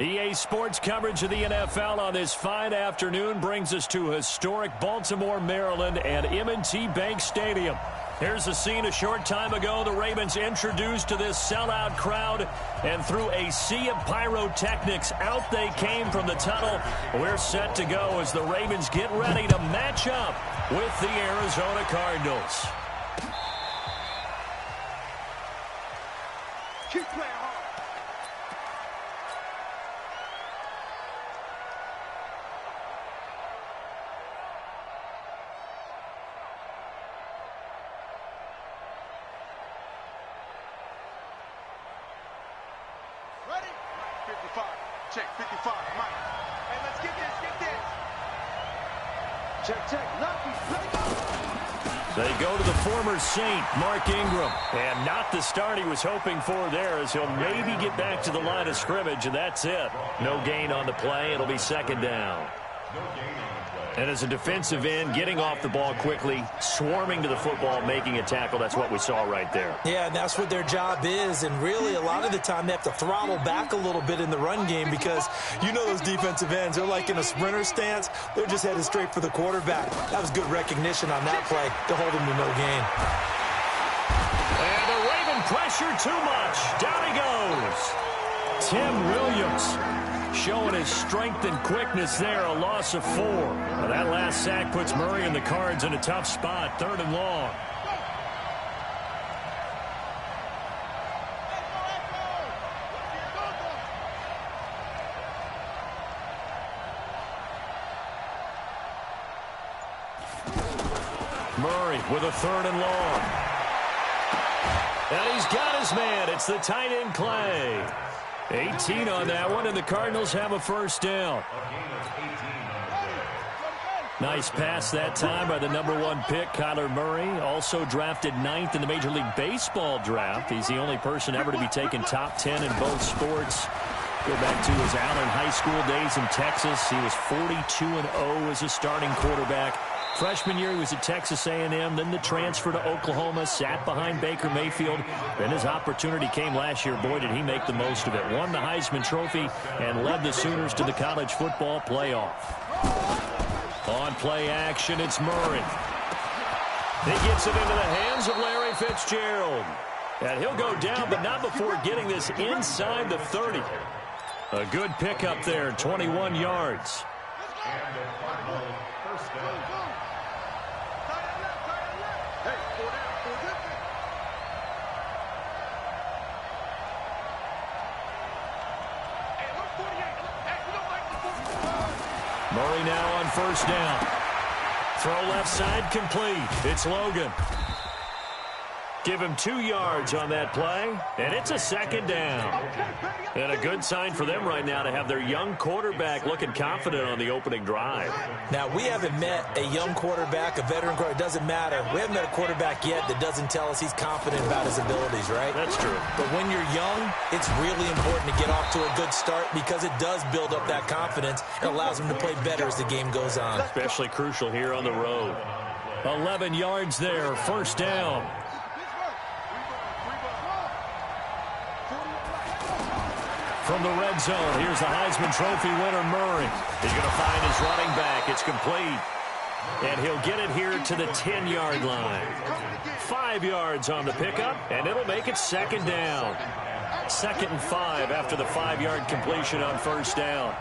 EA Sports coverage of the NFL on this fine afternoon brings us to historic Baltimore, Maryland and M&T Bank Stadium. Here's the scene a short time ago. The Ravens introduced to this sellout crowd, and through a sea of pyrotechnics, out they came from the tunnel. We're set to go as the Ravens get ready to match up with the Arizona Cardinals. Keep playing hard. Ready? 55. Check 55. Mike. Hey, let's get this. Check. Lucky. Let go. They go to the former Saint, Mark Ingram. And not the start he was hoping for there, as he'll maybe get back to the line of scrimmage, and that's it. No gain on the play. It'll be second down. And as a defensive end, getting off the ball quickly, swarming to the football, making a tackle, that's what we saw right there. Yeah, and that's what their job is. And really, a lot of the time, they have to throttle back a little bit in the run game because you know those defensive ends, they're like in a sprinter stance. They're just headed straight for the quarterback. That was good recognition on that play to hold him to no gain. And the Raven pressure too much. Down he goes. Tim Williams showing his strength and quickness there, a loss of 4. Now that last sack puts Murray and the Cards in a tough spot, 3rd and long. Murray with a 3rd and long. And he's got his man. It's the tight end Clay. 18 on that one, and the Cardinals have a first down. Nice pass that time by the #1 pick, Kyler Murray. Also drafted 9th in the Major League Baseball draft. He's the only person ever to be taken top 10 in both sports. Go back to his Allen High School days in Texas. He was 42-0 as a starting quarterback. Freshman year, he was at Texas A&M, then the transfer to Oklahoma, sat behind Baker Mayfield. Then his opportunity came last year. Boy, did he make the most of it. Won the Heisman Trophy and led the Sooners to the college football playoff. On play action, it's Murray. He gets it into the hands of Larry Fitzgerald. And he'll go down, but not before getting this inside the 30. A good pickup there, 21 yards. Murray now on first down. Throw left side complete. It's Logan. Give him 2 yards on that play, and it's a second down. And a good sign for them right now to have their young quarterback looking confident on the opening drive. Now, we haven't met a young quarterback, a veteran quarterback. It doesn't matter. We haven't met a quarterback yet that doesn't tell us he's confident about his abilities, right? That's true. But when you're young, it's really important to get off to a good start because it does build up that confidence. It allows him to play better as the game goes on. Especially crucial here on the road. 11 yards there, first down. From the red zone, here's the Heisman Trophy winner, Murray. He's going to find his running back. It's complete. And he'll get it here to the 10-yard line. 5 yards on the pickup, and it'll make it second down. 2nd and 5 after the 5-yard completion on first down.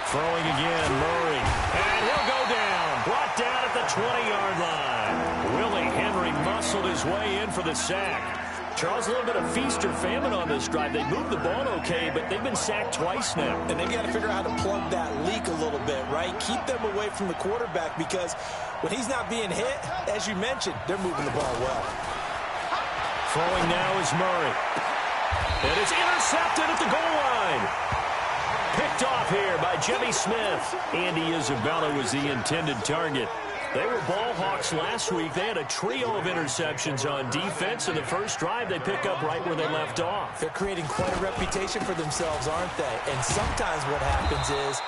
Throwing again, Murray. And he'll go down. Brought down at the 20-yard line. Willie Henry muscled his way in for the sack. Charles, a little bit of feast or famine on this drive. They moved the ball okay, but they've been sacked twice now. And they've got to figure out how to plug that leak a little bit, right? Keep them away from the quarterback because when he's not being hit, as you mentioned, they're moving the ball well. Throwing now is Murray. And it's intercepted at the goal line. Picked off here by Jimmy Smith. Andy Isabella was the intended target. They were ball hawks last week. They had a trio of interceptions on defense. In the first drive, they pick up right where they left off. They're creating quite a reputation for themselves, aren't they? And sometimes what happens is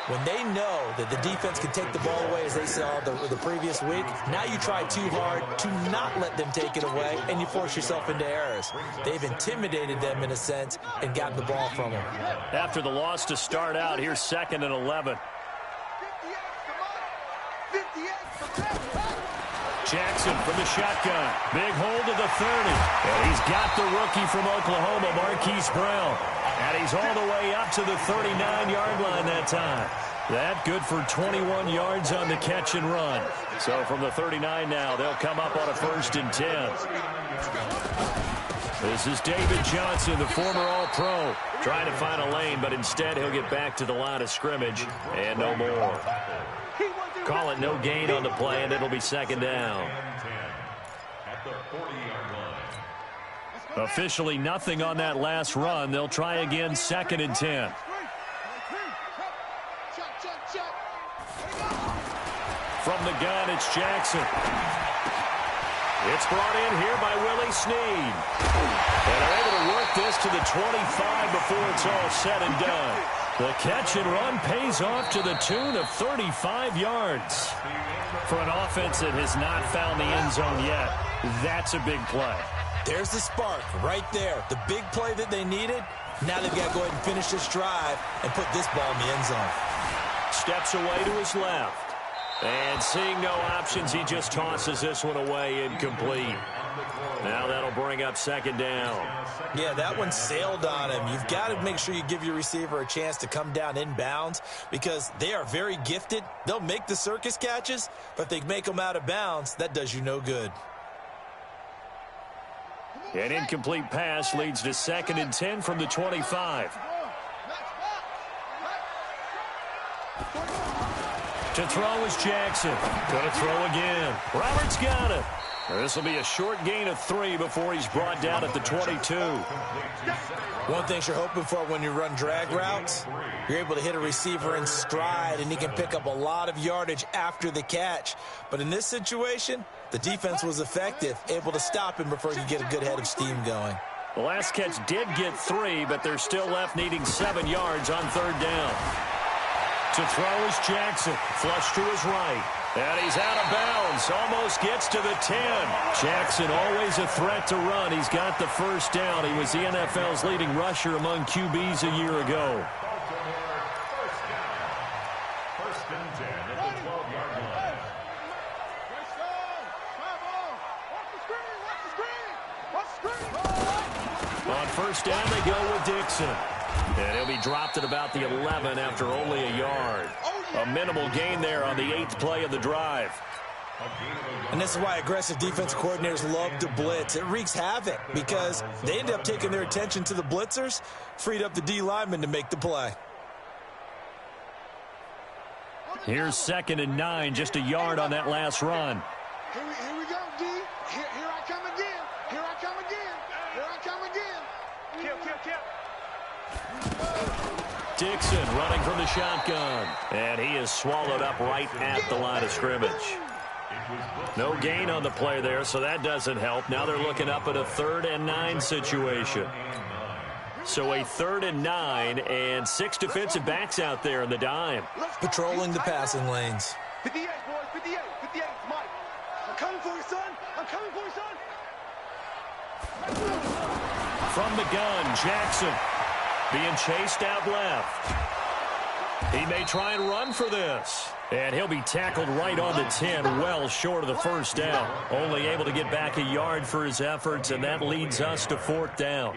When they know that the defense can take the ball away as they saw the previous week, now you try too hard to not let them take it away, and you force yourself into errors. They've intimidated them in a sense and gotten the ball from them. After the loss to start out, here's 2nd and 11. Jackson from the shotgun. Big hold to the 30. And he's got the rookie from Oklahoma, Marquise Brown. And he's all the way up to the 39-yard line that time. That good for 21 yards on the catch and run. So from the 39 now, they'll come up on a 1st and 10. This is David Johnson, the former All-Pro, trying to find a lane, but instead he'll get back to the line of scrimmage and no more. Call it no gain on the play, and it'll be 2nd down. Officially nothing on that last run. They'll try again, 2nd and 10. From the gun, it's Jackson. It's brought in here by Willie Snead. And they're able to work this to the 25 before it's all said and done. The catch and run pays off to the tune of 35 yards. For an offense that has not found the end zone yet, that's a big play. There's the spark right there. The big play that they needed. Now they've got to go ahead and finish this drive and put this ball in the end zone. Steps away to his left. And seeing no options, he just tosses this one away incomplete. Now that'll bring up 2nd down. Yeah, that one sailed on him. You've got to make sure you give your receiver a chance to come down inbounds because they are very gifted. They'll make the circus catches, but if they make them out of bounds, that does you no good. An incomplete pass leads to 2nd and 10 from the 25. To throw is Jackson. Going to throw again. Roberts got it. This will be a short gain of 3 before he's brought down at the 22. One thing you're hoping for when you run drag routes, you're able to hit a receiver in stride, and he can pick up a lot of yardage after the catch. But in this situation, the defense was effective, able to stop him before he could get a good head of steam going. The last catch did get 3, but they're still left needing 7 yards on 3rd down. To throw is Jackson. Flush to his right. And he's out of bounds. Almost gets to the 10. Jackson always a threat to run. He's got the 1st down. He was the NFL's leading rusher among QBs a year ago. On 1st down, they go with Dixon. And he'll be dropped at about the 11 after only a yard. A minimal gain there on the 8th play of the drive. And this is why aggressive defensive coordinators love to blitz. It wreaks havoc because they end up taking their attention to the blitzers, freed up the D lineman to make the play. Here's 2nd and 9, just a yard on that last run. Here we go, D. Here I come again. Here I come again. Here I come again. Kill. Dixon running from the shotgun. And he is swallowed up right at the line of scrimmage. No gain on the play there, so that doesn't help. Now they're looking up at a 3rd and 9 situation. So a 3rd and 9 and 6 defensive backs out there in the dime. Patrolling the passing lanes. 58, boys. 58. 58. Mike. I'm coming for you, son. I'm coming for you, son. From the gun, Jackson being chased out left. He may try and run for this. And he'll be tackled right on the 10, well short of the 1st down. Only able to get back a yard for his efforts, and that leads us to 4th down.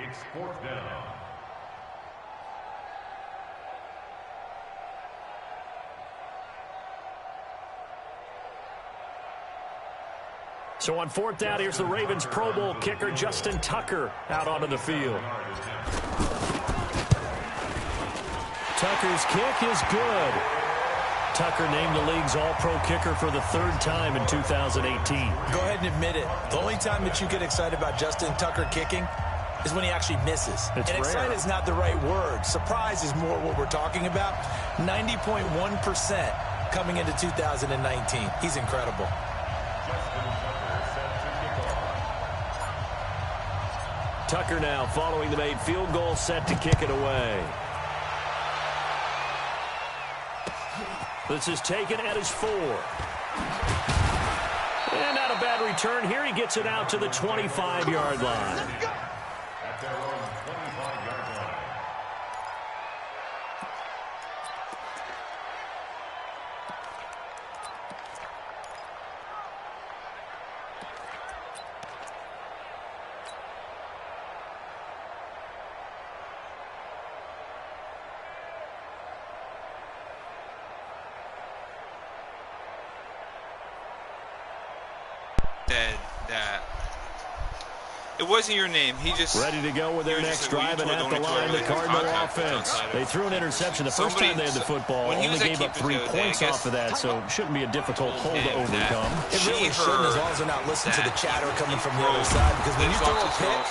So on 4th down, here's the Ravens Pro Bowl kicker Justin Tucker out onto the field. Tucker's kick is good. Tucker named the league's all-pro kicker for the 3rd time in 2018. Go ahead and admit it. The only time that you get excited about Justin Tucker kicking is when he actually misses. It's and rare. excited is not the right word. Surprise is more what we're talking about. 90.1% coming into 2019. He's incredible. Tucker now following the made field goal, set to kick it away. This is taken at his 4. And not a bad return here. He gets it out to the 25-yard line. At their own 25-yard line. That it wasn't your name. He just ready to go with their next drive, and at the line, the Cardinal offense. They threw an interception the first time they had the football. Only gave up 3 points off of that, so it shouldn't be a difficult hole to overcome. It really shouldn't, as long as they're not listening to the chatter coming from the other side. Because when you throw a pick,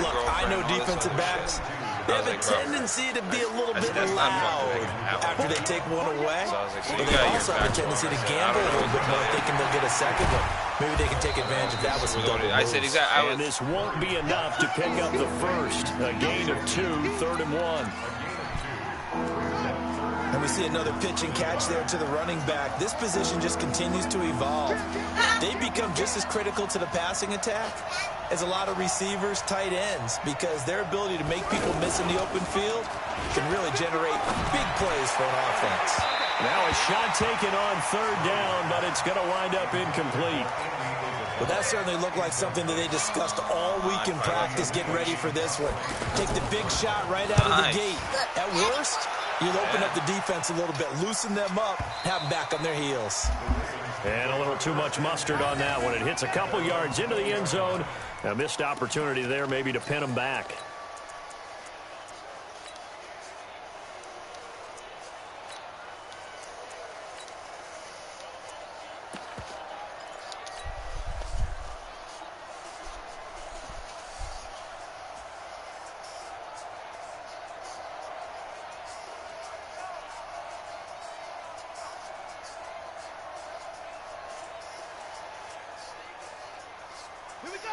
look, I know defensive backs, they have a tendency to be a little bit loud after they take one away. But they also have a tendency to gamble a little bit more, thinking they'll get a second one. Maybe they can take advantage of that with some double moves. I said exactly. And this won't be enough to pick up the first. A gain of 2, 3rd and 1. And we see another pitch and catch there to the running back. This position just continues to evolve. They become just as critical to the passing attack as a lot of receivers, tight ends, because their ability to make people miss in the open field can really generate big plays for an offense. Now a shot taken on 3rd down, but it's going to wind up incomplete. But that certainly looked like something that they discussed all week in practice, getting ready for this one. Take the big shot right out of the gate. At worst, you'll open up the defense a little bit, loosen them up, have them back on their heels. And a little too much mustard on that one. It hits a couple yards into the end zone. A missed opportunity there maybe to pin them back.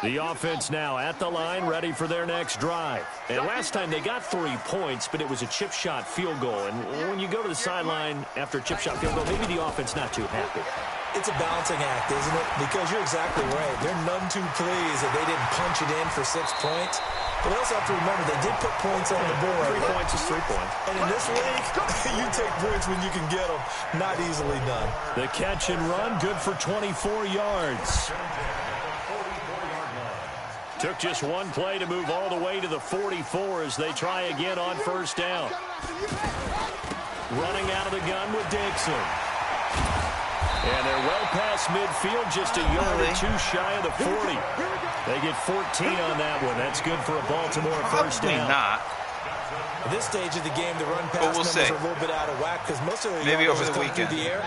The offense now at the line, ready for their next drive. And last time they got 3 points, but it was a chip shot field goal. And when you go to the sideline after a chip shot field goal, maybe the offense not too happy. It's a balancing act, isn't it? Because you're exactly right. They're none too pleased that they didn't punch it in for 6 points. But we also have to remember they did put points on the board. 3 points is 3 points. And in this league, you take points when you can get them. Not easily done. The catch and run, good for 24 yards. Took just one play to move all the way to the 44 as they try again on 1st down. Running out of the gun with Dixon. And they're well past midfield, just a yard or 2 shy of the 40. They get 14 on that one. That's good for a Baltimore 1st down. Probably not. At this stage of the game, the run pass numbers are a little bit out of whack because most of the maybe over yards the come weekend through the air.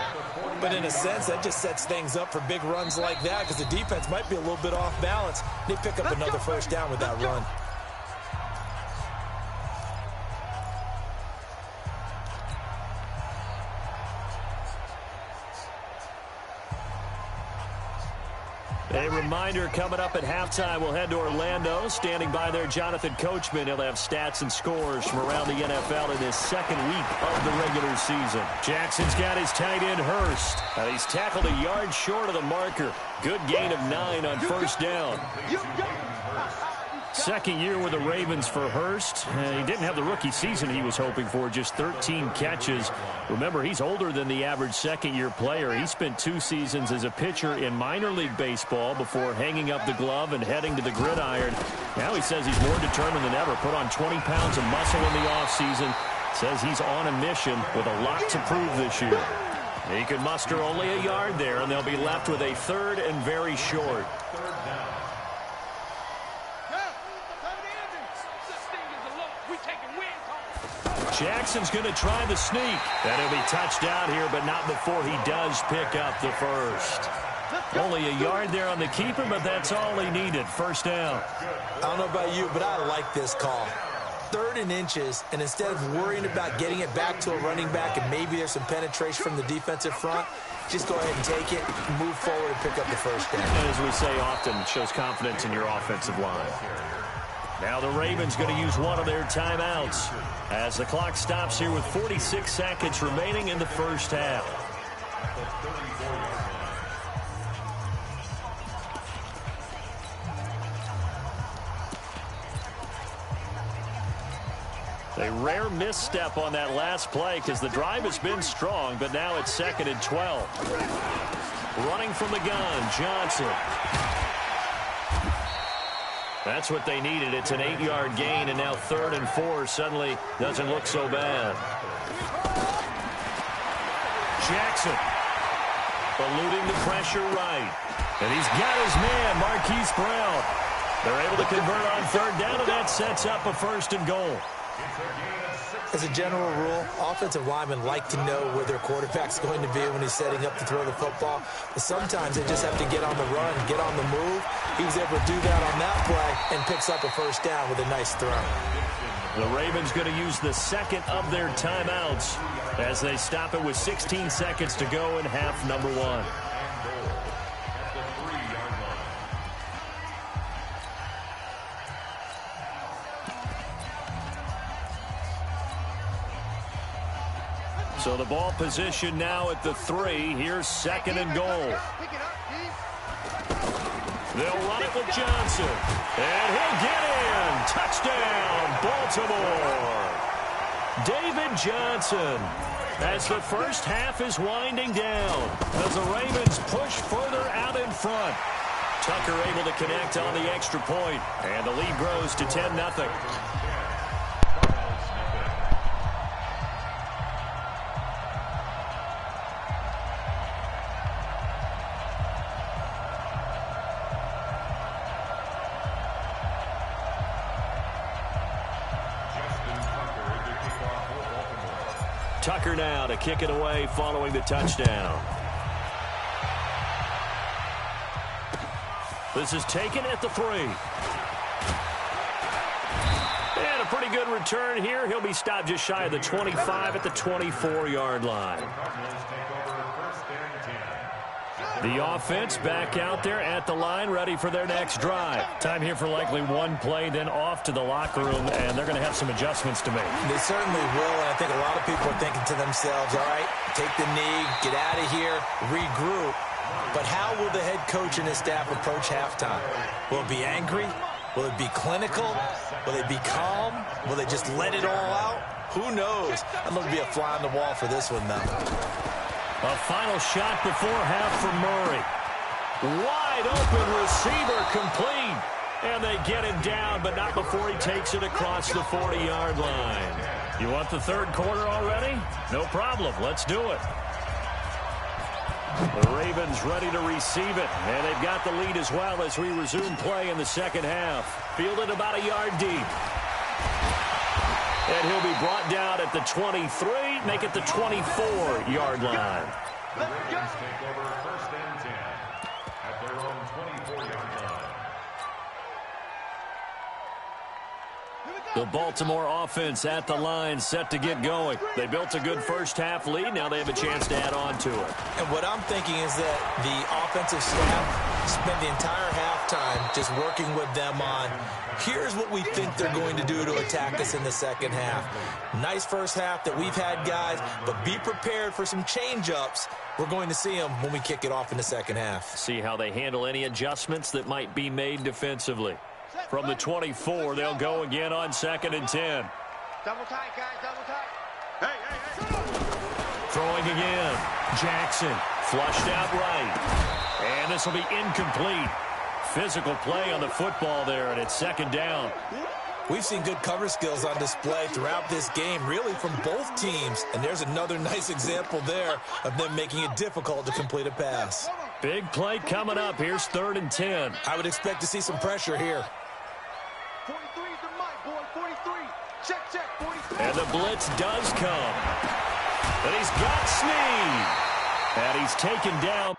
But in a sense, that just sets things up for big runs like that because the defense might be a little bit off balance. They pick up another 1st down with that run. A reminder coming up at halftime, we'll head to Orlando. Standing by there, Jonathan Coachman. He'll have stats and scores from around the NFL in his 2nd week of the regular season. Jackson's got his tight end, Hurst. He's tackled a yard short of the marker. Good gain of 9 on 1st down. 2nd year with the Ravens for Hurst. He didn't have the rookie season he was hoping for, just 13 catches. Remember, he's older than the average 2nd-year player. He spent 2 seasons as a pitcher in minor league baseball before hanging up the glove and heading to the gridiron. Now he says he's more determined than ever. Put on 20 pounds of muscle in the offseason. Says he's on a mission with a lot to prove this year. He could muster only a yard there, and they'll be left with a 3rd and very short. Jackson's going to try the sneak. And he'll be touched out here, but not before he does pick up the first. Only a yard there on the keeper, but that's all he needed. 1st down. I don't know about you, but I like this call. 3rd and inches, and instead of worrying about getting it back to a running back and maybe there's some penetration from the defensive front, just go ahead and take it, move forward, and pick up the 1st down. And as we say often, it shows confidence in your offensive line. Now the Ravens going to use one of their timeouts as the clock stops here with 46 seconds remaining in the 1st half. at the 34-yard line. A rare misstep on that last play because the drive has been strong, but now it's 2nd and 12. Running from the gun, Johnson. That's what they needed. It's an 8-yard gain, and now 3rd and 4 suddenly doesn't look so bad. Jackson eluding the pressure right. And he's got his man, Marquise Brown. They're able to convert on 3rd down, and that sets up a 1st and goal. As a general rule, offensive linemen like to know where their quarterback's going to be when he's setting up to throw the football. But sometimes they just have to get on the run, get on the move. He was able to do that on that play and picks up a 1st down with a nice throw. The Ravens going to use the 2nd of their timeouts as they stop it with 16 seconds to go in half number 1. So the ball position now at the 3. Here's 2nd and goal. They'll run it with Johnson. And he'll get in. Touchdown, Baltimore. David Johnson. As the first half is winding down, as the Ravens push further out in front. Tucker able to connect on the extra point, and the lead grows to 10-0. Tucker now to kick it away following the touchdown. This is taken at the 3. And a pretty good return here. He'll be stopped just shy of the 25 at the 24-yard line. The offense back out there at the line, ready for their next drive. Time here for likely one play, then off to the locker room, and they're going to have some adjustments to make. They certainly will, and I think a lot of people are thinking to themselves, all right, take the knee, get out of here, regroup. But how will the head coach and his staff approach halftime? Will it be angry? Will it be clinical? Will they be calm? Will they just let it all out? Who knows? I'd love to be a fly on the wall for this one, though. A final shot before half for Murray. Wide open receiver complete. And they get him down, but not before he takes it across the 40-yard line. You want the 3rd quarter already? No problem. Let's do it. The Ravens ready to receive it. And they've got the lead as well as we resume play in the 2nd half. Fielded about a yard deep. And he'll be brought down at the 23, make it the 24-yard line. The Ravens take over 1st and 10 at their own 24-yard line. The Baltimore offense at the line, set to get going. They built a good first half lead. Now they have a chance to add on to it. And what I'm thinking is that the offensive staff spent the entire halftime just working with them on, here's what we think they're going to do to attack us in the 2nd half. Nice first half that we've had, guys, but be prepared for some change-ups. We're going to see them when we kick it off in the 2nd half. See how they handle any adjustments that might be made defensively. From the 24, they'll go again on 2nd and 10. Double tight, guys, double tight. Hey. Throwing again. Jackson flushed out right. And this will be incomplete. Physical play on the football there, and it's 2nd down. We've seen good cover skills on display throughout this game, really from both teams. And there's another nice example there of them making it difficult to complete a pass. Big play coming up. Here's 3rd and 10. I would expect to see some pressure here. 43 is the mic, boy, 43. Check, 43. And the blitz does come. And he's got Snead. And he's taken down.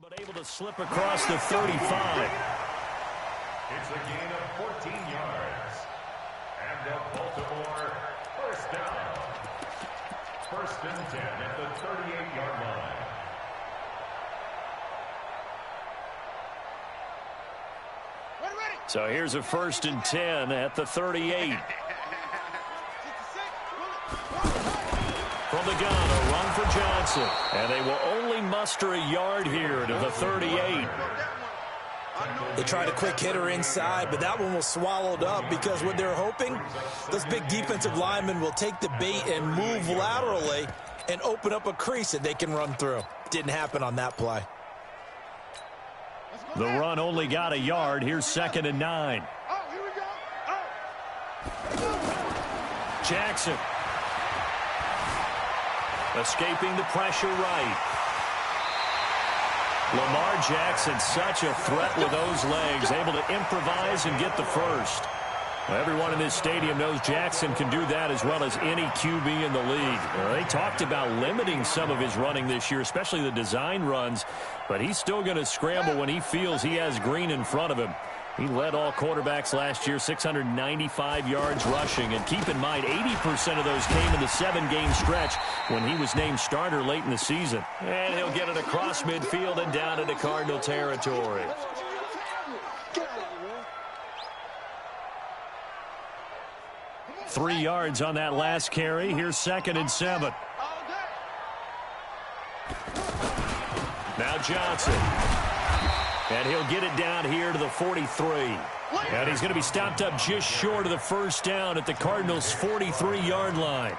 But able to slip across the 35. It's a gain of 14 yards. And the Baltimore first down. First and 10 at the 38-yard line. So here's a first and 10 at the 38. From the gun, a run for Johnson. And they will only muster a yard here to the 38. They tried a quick hitter inside, but that one was swallowed up because what they're hoping, those big defensive linemen will take the bait and move laterally and open up a crease that they can run through. Didn't happen on that play. The run only got a yard. Here's 2nd and 9. Oh, here we go. Oh. Jackson. Escaping the pressure right. Lamar Jackson, such a threat with those legs, able to improvise and get the first. Everyone in this stadium knows Jackson can do that as well as any QB in the league. They talked about limiting some of his running this year, especially the design runs, but he's still going to scramble when he feels he has green in front of him. He led all quarterbacks last year, 695 yards rushing. And keep in mind, 80% of those came in the 7-game stretch when he was named starter late in the season. And he'll get it across midfield and down into Cardinal territory. Three yards on that last carry. Here's 2nd and 7. Now Johnson. And he'll get it down here to the 43. And he's going to be stopped up just short of the first down at the Cardinals' 43-yard line.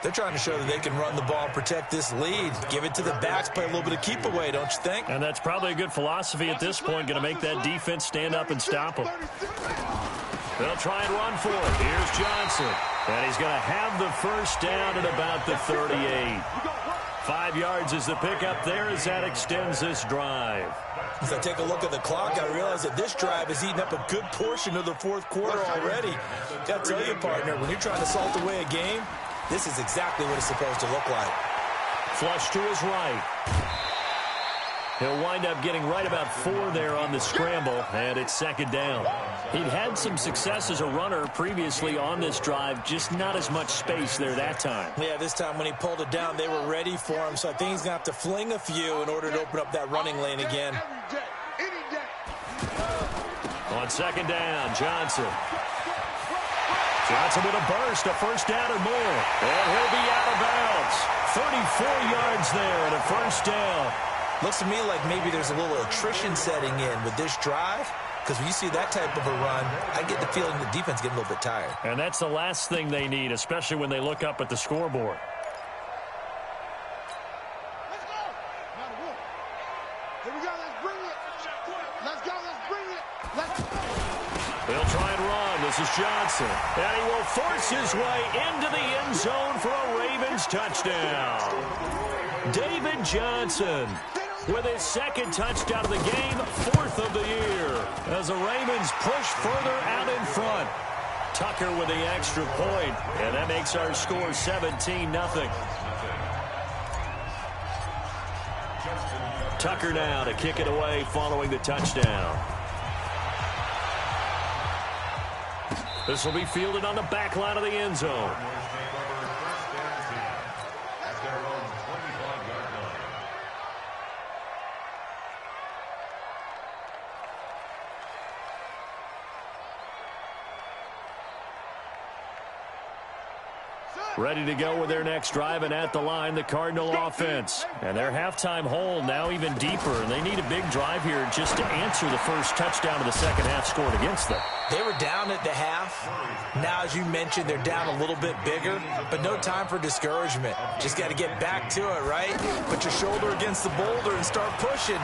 They're trying to show that they can run the ball and protect this lead. Give it to the backs, play a little bit of keep away, don't you think? And that's probably a good philosophy at this point, going to make that defense stand up and stop them. They'll try and run for it. Here's Johnson. And he's going to have the first down at about the 38. 5 yards is the pickup there as that extends this drive. As I take a look at the clock, I realize that this drive has eaten up a good portion of the fourth quarter already. Got to tell you, partner, when you're trying to salt away a game, this is exactly what it's supposed to look like. Flush to his right. He'll wind up getting right about 4 there on the scramble, and it's 2nd down. He'd had some success as a runner previously on this drive, just not as much space there that time. Yeah, this time when he pulled it down, they were ready for him, so I think he's going to have to fling a few in order to open up that running lane again. On 2nd down, Johnson. Johnson with a burst, a first down or more. And he'll be out of bounds. 34 yards there and a first down. Looks to me like maybe there's a little attrition setting in with this drive, because when you see that type of a run, I get the feeling the defense getting a little bit tired. And that's the last thing they need, especially when they look up at the scoreboard. Let's go. Here we go. Let's bring it. Let's go. Let's bring it. Let's go. They'll try and run. This is Johnson. And he will force his way into the end zone for a Ravens touchdown. David Johnson with his 2nd touchdown of the game, 4th of the year, as the Ravens push further out in front. Tucker with the extra point, and that makes our score 17-0. Tucker now to kick it away following the touchdown. This will be fielded on the back line of the end zone. Ready to go with their next drive, and at the line, the Cardinal offense. And their halftime hole now even deeper, and they need a big drive here just to answer the first touchdown of the second half scored against them. They were down at the half. Now, as you mentioned, they're down a little bit bigger, but no time for discouragement. Just got to get back to it, right? Put your shoulder against the boulder and start pushing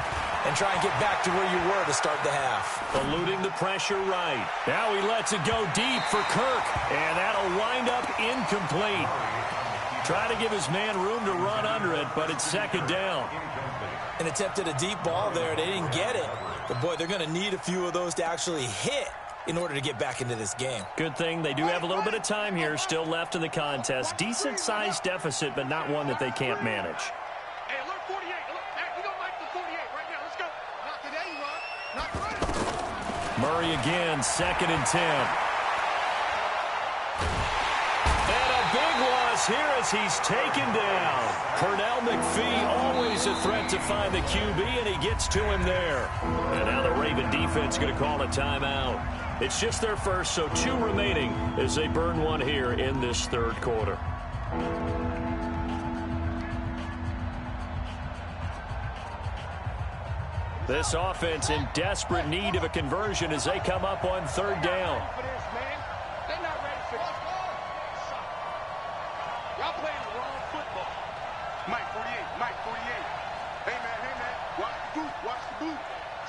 and try and get back to where you were to start the half. Eluding the pressure right. Now he lets it go deep for Kirk, and that'll wind up incomplete. Try to give his man room to run under it, but it's 2nd down. And attempted a deep ball there. They didn't get it. But, boy, they're going to need a few of those to actually hit in order to get back into this game. Good thing they do have a little bit of time here still left in the contest. Decent-sized deficit, but not one that they can't manage. Hey, alert 48. We don't like the 48 right now. Let's go. Not today, Ron. Not today. Murray again, 2nd and 10. is here as he's taken down. Pernell McPhee, always a threat to find the QB, and he gets to him there. And now the Raven defense going to call a timeout. It's just their first, so 2 remaining as they burn one here in this third quarter. This offense in desperate need of a conversion as they come up on third down. They're not ready for this. Y'all playing the wrong football. Mike 48, Mike 48. Hey, man, watch the boot, watch the boot.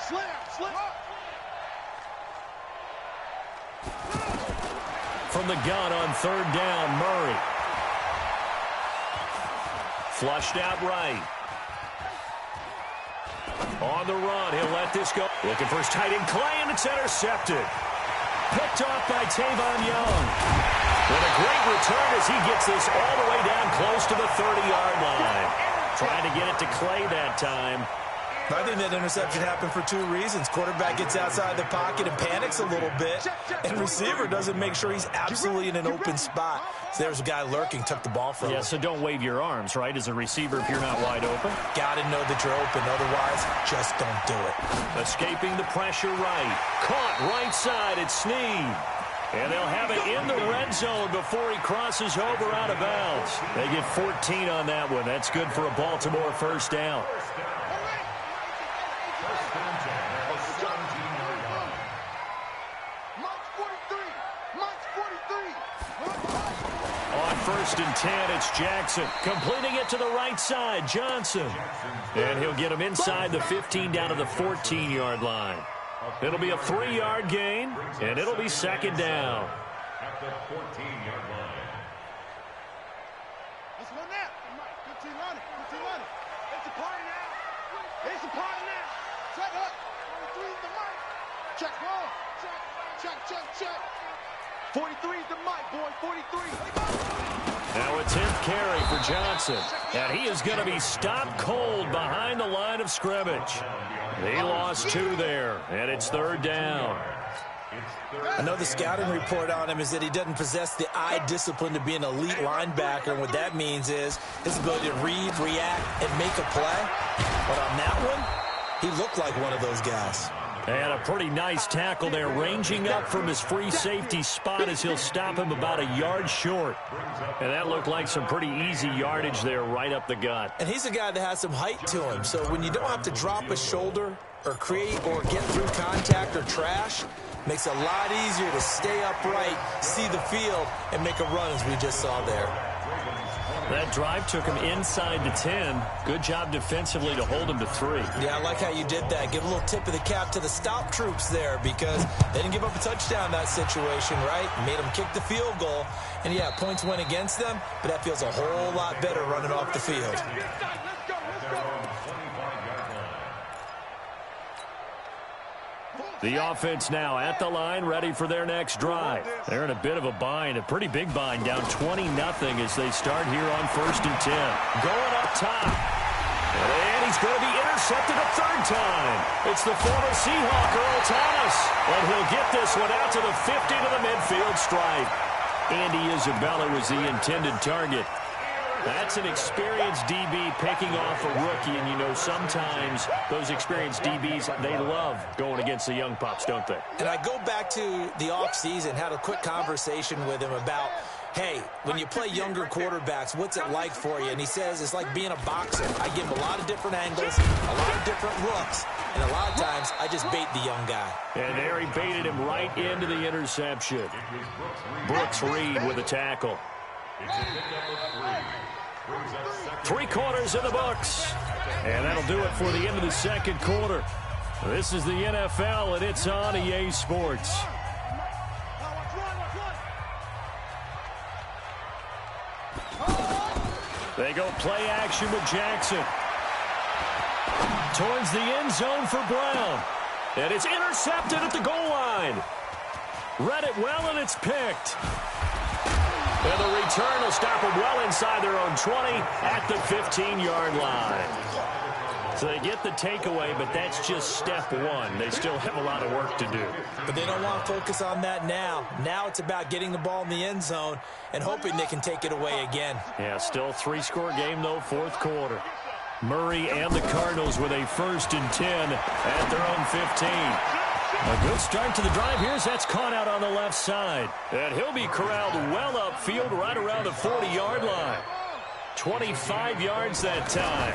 Slip up. From the gun on third down, Murray. Flushed out right. On the run, he'll let this go. Looking for his tight end, Clay, and it's intercepted. Picked off by Tavon Young. What a great return as he gets this all the way down close to the 30-yard line. Trying to get it to Clay that time. I think that interception happened for 2 reasons. Quarterback gets outside the pocket and panics a little bit, and receiver doesn't make sure he's absolutely in an open spot. So there's a guy lurking, took the ball from him. Yeah, so don't wave your arms, right, as a receiver if you're not wide open. Got to know that you're open. Otherwise, just don't do it. Escaping the pressure right. Caught right side at Snead. And they'll have it in the red zone before he crosses over out of bounds. They get 14 on that one. That's good for a Baltimore first down. First and 10, it's Jackson. Completing it to the right side, Johnson. And he'll get him inside the 15 down to the 14-yard line. It'll be a 3-yard gain, and it'll be second down. At the 14-yard line. Let's run that. 15 running. It's a party now. Check up. 43 is the mic. Check ball. Check. 43 is the mic, boy. 43. Now a 10th carry for Johnson. And he is going to be stopped cold behind the line of scrimmage. They lost 2 there, and it's third down. I know the scouting report on him is that he doesn't possess the eye discipline to be an elite linebacker, and what that means is his ability to read, react, and make a play. But on that one, he looked like one of those guys. And a pretty nice tackle there, ranging up from his free safety spot as he'll stop him about a yard short. And that looked like some pretty easy yardage there right up the gut. And he's a guy that has some height to him, so when you don't have to drop a shoulder or create or get through contact or trash, makes it a lot easier to stay upright, see the field, and make a run as we just saw there. That drive took him inside the 10. Good job defensively to hold him to 3. Yeah, I like how you did that. Give a little tip of the cap to the stop troops there because they didn't give up a touchdown in that situation, right? Made them kick the field goal. And, yeah, points went against them, but that feels a whole lot better running off the field. The offense now at the line, ready for their next drive. They're in a bit of a bind, a pretty big bind, down 20-0 as they start here on first and 10. Going up top. And he's going to be intercepted a third time. It's the former Seahawk, Earl Thomas. And he'll get this one out to the 50 to the midfield stripe. Andy Isabella was the intended target. That's an experienced DB picking off a rookie, and you know sometimes those experienced DBs, they love going against the young pups, don't they? And I go back to the offseason, had a quick conversation with him about, hey, when you play younger quarterbacks, what's it like for you? And he says it's like being a boxer. I give him a lot of different angles, a lot of different looks, and a lot of times I just bait the young guy. And there he baited him right into the interception. Brooks Reed with a tackle. 3 quarters in the books. And that'll do it for the end of the second quarter. This is the NFL, and it's on EA Sports. They go play action with Jackson. Towards the end zone for Brown. And it's intercepted at the goal line. Read it well, and it's picked. And the return will stop them well inside their own 20 at the 15-yard line. So they get the takeaway, but that's just step one. They still have a lot of work to do. But they don't want to focus on that now. Now it's about getting the ball in the end zone and hoping they can take it away again. Yeah, still 3-score game, though, fourth quarter. Murray and the Cardinals with a 1st and 10 at their own 15. A good start to the drive here as that's caught out on the left side. And he'll be corralled well upfield right around the 40-yard line. 25 yards that time.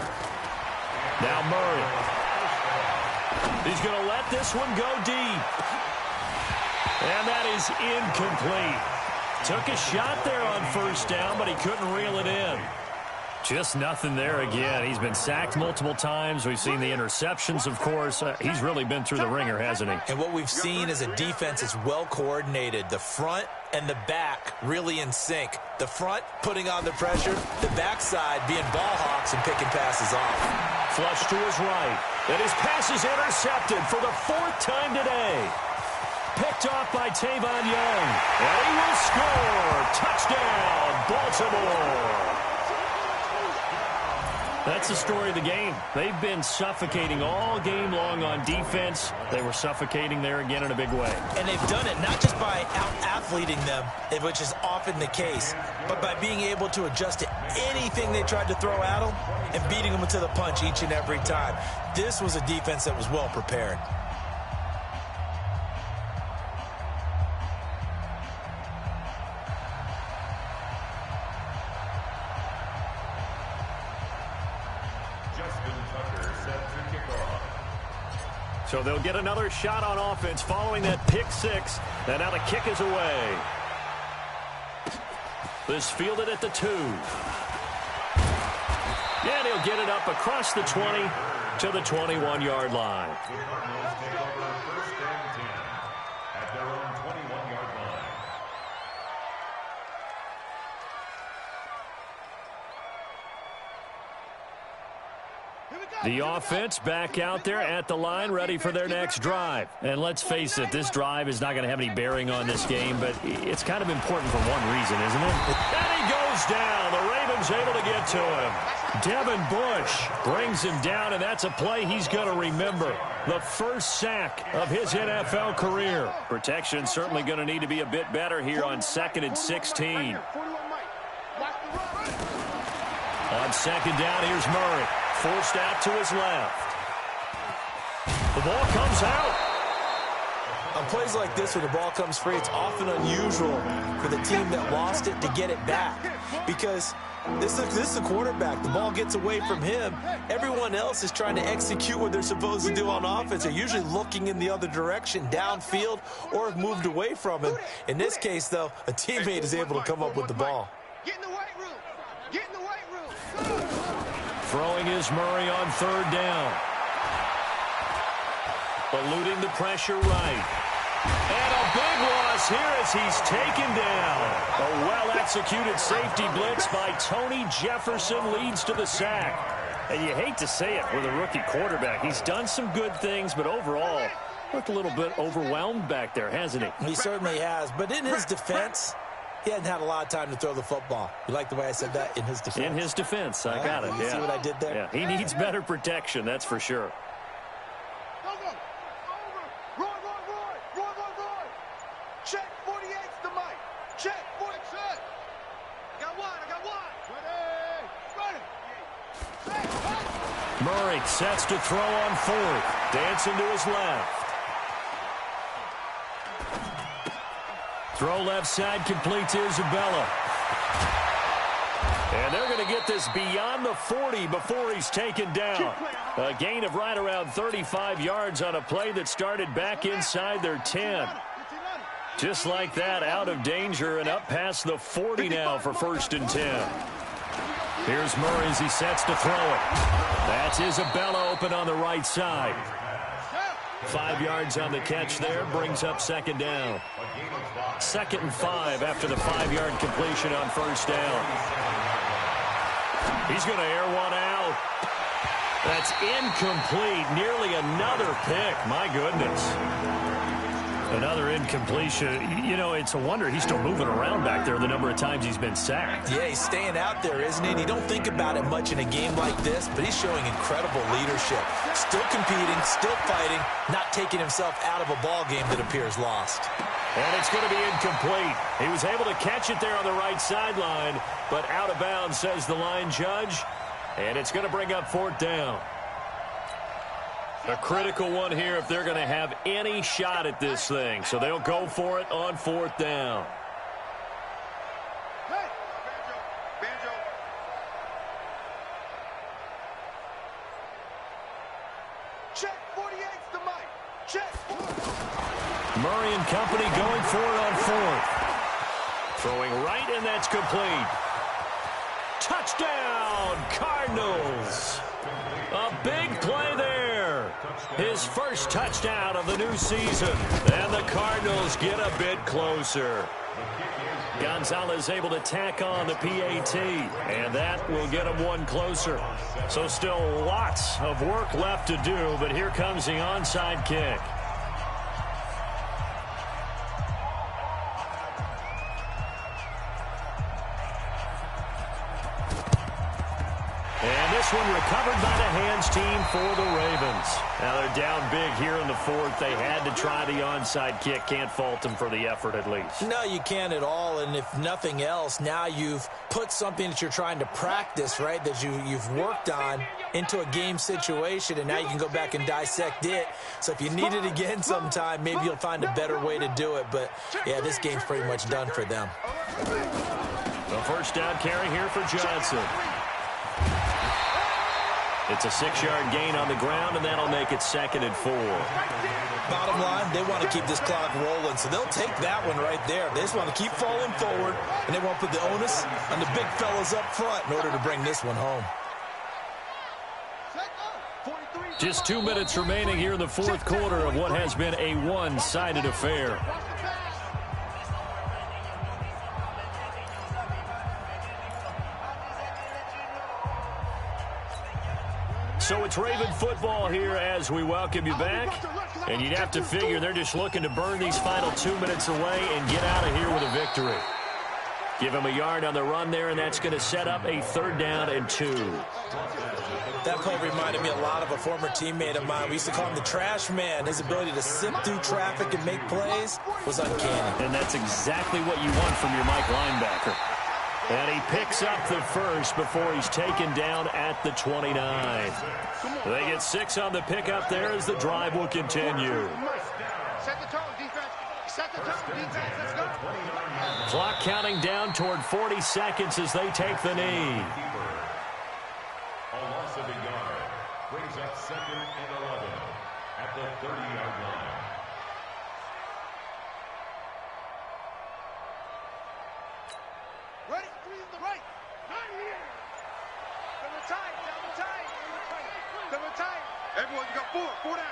Now Murray. He's going to let this one go deep. And that is incomplete. Took a shot there on 1st down, but he couldn't reel it in. Just nothing there again. He's been sacked multiple times. We've seen the interceptions, of course. He's really been through the ringer, hasn't he? And what we've seen is a defense that's well coordinated. The front and the back really in sync. The front putting on the pressure, the backside being ball hawks and picking passes off. Flush to his right. And his pass is intercepted for the 4th time today. Picked off by Tavon Young. And he will score. Touchdown, Baltimore. That's the story of the game. They've been suffocating all game long on defense. They were suffocating there again in a big way. And they've done it not just by out-athleting them, which is often the case, but by being able to adjust to anything they tried to throw at them and beating them to the punch each and every time. This was a defense that was well prepared. So they'll get another shot on offense following that pick 6. And now the kick is away. This fielded at the 2. And he'll get it up across the 20 to the 21-yard line. The Cardinals take over 1st and 10 at their own 21-yard line. The offense back out there at the line, ready for their next drive. And let's face it, this drive is not going to have any bearing on this game, but it's kind of important for one reason, isn't it? And he goes down. The Ravens able to get to him. Devin Bush brings him down, and that's a play he's going to remember. The first sack of his NFL career. Protection certainly going to need to be a bit better here on 2nd and 16. On 2nd down, here's Murray. Forced out to his left. The ball comes out. On plays like this where the ball comes free, it's often unusual for the team that lost it to get it back. Because this is the quarterback. The ball gets away from him. Everyone else is trying to execute what they're supposed to do on offense. They're usually looking in the other direction, downfield, or have moved away from him. In this case, though, a teammate is able to come up with the ball. Get in the weight room. Get in the weight room. Throwing is Murray on 3rd down. Eluding the pressure right. And a big loss here as he's taken down. A well-executed safety blitz by Tony Jefferson leads to the sack. And you hate to say it with a rookie quarterback. He's done some good things, but overall, looked a little bit overwhelmed back there, hasn't he? He certainly has. But in his defense, he hadn't had a lot of time to throw the football. You like the way I said that? In his defense. In his defense. I got it. You see what I did there? Yeah, he needs better protection, that's for sure. Check 48's the mic. Check 46. I got one. Ready. Murray sets to throw on 4th. Dancing to his left. Throw left side complete to Isabella. And they're going to get this beyond the 40 before he's taken down. A gain of right around 35 yards on a play that started back inside their 10. Just like that, out of danger and up past the 40 now for 1st and 10. Here's Murray as he sets to throw it. That's Isabella open on the right side. 5 yards on the catch there, brings up 2nd down. 2nd and 5 after the 5-yard completion on 1st down. He's going to air one out. That's incomplete. Nearly another pick. My goodness. Another incompletion. You know, it's a wonder he's still moving around back there the number of times he's been sacked. Yeah, he's staying out there, isn't he? And you don't think about it much in a game like this, but he's showing incredible leadership. Still competing, still fighting, not taking himself out of a ball game that appears lost. And it's going to be incomplete. He was able to catch it there on the right sideline, but out of bounds, says the line judge. And it's going to bring up 4th down. A critical one here if they're going to have any shot at this thing. So they'll go for it on 4th down. Hey, Banjo. Check 48's the mic. Check. Murray and company going for it on 4th. Throwing right, and that's complete. Touchdown, Cardinals. A big play there. His first touchdown of the new season. And the Cardinals get a bit closer. Gonzalez able to tack on the PAT, and that will get him one closer. So still lots of work left to do, but here comes the onside kick. And this one recovered by the hands team for the Ravens. Now they're down big here in the 4th. They had to try the onside kick. Can't fault them for the effort at least. No, you can't at all. And if nothing else, now you've put something that you're trying to practice, right, that you've worked on into a game situation, and now you can go back and dissect it. So if you need it again sometime, maybe you'll find a better way to do it. But, yeah, this game's pretty much done for them. The first down carry here for Johnson. It's a 6-yard gain on the ground, and that'll make it 2nd and 4. Bottom line, they want to keep this clock rolling, so they'll take that one right there. They just want to keep falling forward, and they want to put the onus on the big fellas up front in order to bring this one home. Just 2 minutes remaining here in the 4th quarter of what has been a one-sided affair. So it's Raven football here as we welcome you back. And you'd have to figure they're just looking to burn these final 2 minutes away and get out of here with a victory. Give him a yard on the run there, and that's going to set up a 3rd down and 2. That play reminded me a lot of a former teammate of mine. We used to call him the trash man. His ability to sift through traffic and make plays was uncanny. And that's exactly what you want from your Mike linebacker. And he picks up the first before he's taken down at the 29. They get 6 on the pickup there as the drive will continue. Set the tone, defense. Set the tone, defense. Let's go. Clock counting down toward 40 seconds as they take the knee. A loss of a yard brings up 2nd and 11 at the 30-yard line. Ready? 3 to the right. Right here. Double tight. Double tight. Double tight. Everyone, you got 4. 4 down.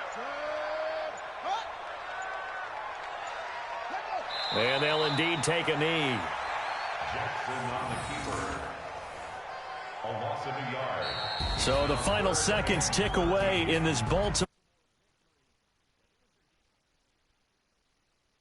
And they'll indeed take a knee. Jackson on the keeper. A loss of a yard. So the final seconds tick away in this Baltimore.